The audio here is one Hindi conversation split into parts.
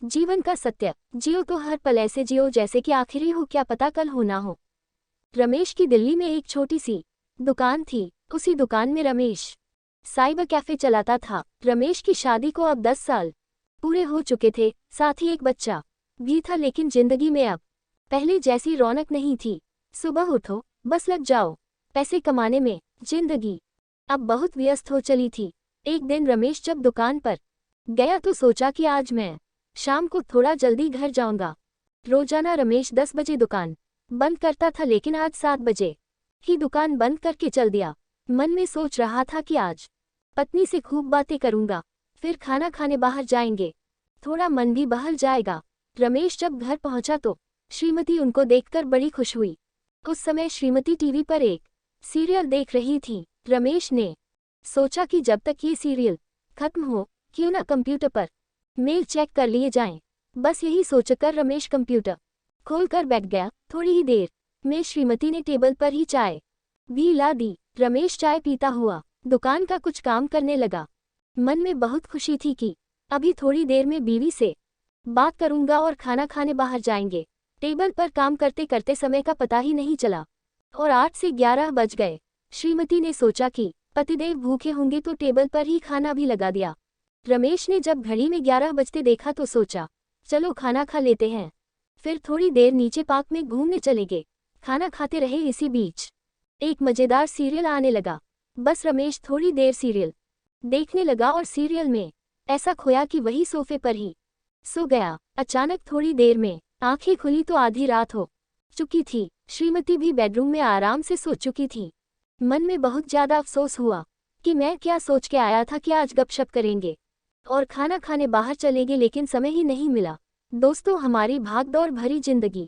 जीवन का सत्य, जियो तो हर पल ऐसे जियो जैसे कि आखिरी हो, क्या पता कल हो ना हो। रमेश की दिल्ली में एक छोटी सी दुकान थी। उसी दुकान में रमेश साइबर कैफे चलाता था। रमेश की शादी को अब 10 साल पूरे हो चुके थे, साथ ही एक बच्चा भी था, लेकिन जिंदगी में अब पहले जैसी रौनक नहीं थी। सुबह उठो, बस लग जाओ पैसे कमाने में। जिंदगी अब बहुत व्यस्त हो चली थी। एक दिन रमेश जब दुकान पर गया तो सोचा कि आज मैं शाम को थोड़ा जल्दी घर जाऊंगा। रोजाना रमेश 10 बजे दुकान बंद करता था, लेकिन आज 7 बजे ही दुकान बंद करके चल दिया। मन में सोच रहा था कि आज पत्नी से खूब बातें करूंगा, फिर खाना खाने बाहर जाएंगे, थोड़ा मन भी बहल जाएगा। रमेश जब घर पहुंचा तो श्रीमती उनको देखकर बड़ी खुश हुई। उस समय श्रीमती टीवी पर एक सीरियल देख रही थी। रमेश ने सोचा कि जब तक ये सीरियल खत्म हो, क्यों ना कंप्यूटर पर मेल चेक कर लिए जाएं। बस यही सोचकर रमेश कंप्यूटर खोलकर बैठ गया। थोड़ी ही देर में श्रीमती ने टेबल पर ही चाय भी ला दी। रमेश चाय पीता हुआ दुकान का कुछ काम करने लगा। मन में बहुत खुशी थी कि अभी थोड़ी देर में बीवी से बात करूंगा और खाना खाने बाहर जाएंगे। टेबल पर काम करते करते समय का पता ही नहीं चला और 8 से 11 बज गए। श्रीमती ने सोचा कि पतिदेव भूखे होंगे तो टेबल पर ही खाना भी लगा दिया। रमेश ने जब घड़ी में 11 बजते देखा तो सोचा, चलो खाना खा लेते हैं। फिर थोड़ी देर नीचे पार्क में घूमने चले गए। खाना खाते रहे। इसी बीच एक मजेदार सीरियल आने लगा। बस रमेश थोड़ी देर सीरियल देखने लगा और सीरियल में ऐसा खोया कि वही सोफे पर ही सो गया। अचानक थोड़ी देर में आंखें खुली तो आधी रात हो चुकी थी। श्रीमती भी बेडरूम में आराम से सो चुकी थी। मन में बहुत ज्यादा अफसोस हुआ कि मैं क्या सोच के आया था कि आज गपशप करेंगे और खाना खाने बाहर चलेंगे, लेकिन समय ही नहीं मिला। दोस्तों, हमारी भागदौड़ भरी जिंदगी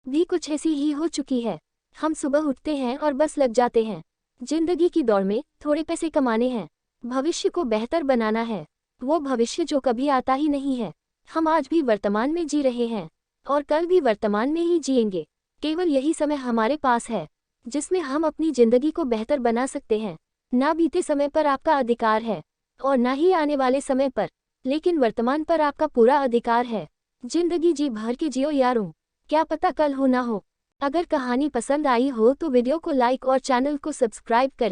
भी कुछ ऐसी ही हो चुकी है। हम सुबह उठते हैं और बस लग जाते हैं जिंदगी की दौड़ में। थोड़े पैसे कमाने हैं, भविष्य को बेहतर बनाना है, वो भविष्य जो कभी आता ही नहीं है। हम आज भी वर्तमान में जी रहे हैं और कल भी वर्तमान में ही जिएंगे। केवल यही समय हमारे पास है जिसमें हम अपनी जिंदगी को बेहतर बना सकते हैं। ना बीते समय पर आपका अधिकार है और ना ही आने वाले समय पर, लेकिन वर्तमान पर आपका पूरा अधिकार है। जिंदगी जी भर के जियो यारों, क्या पता कल हो ना हो। अगर कहानी पसंद आई हो तो वीडियो को लाइक और चैनल को सब्सक्राइब करें।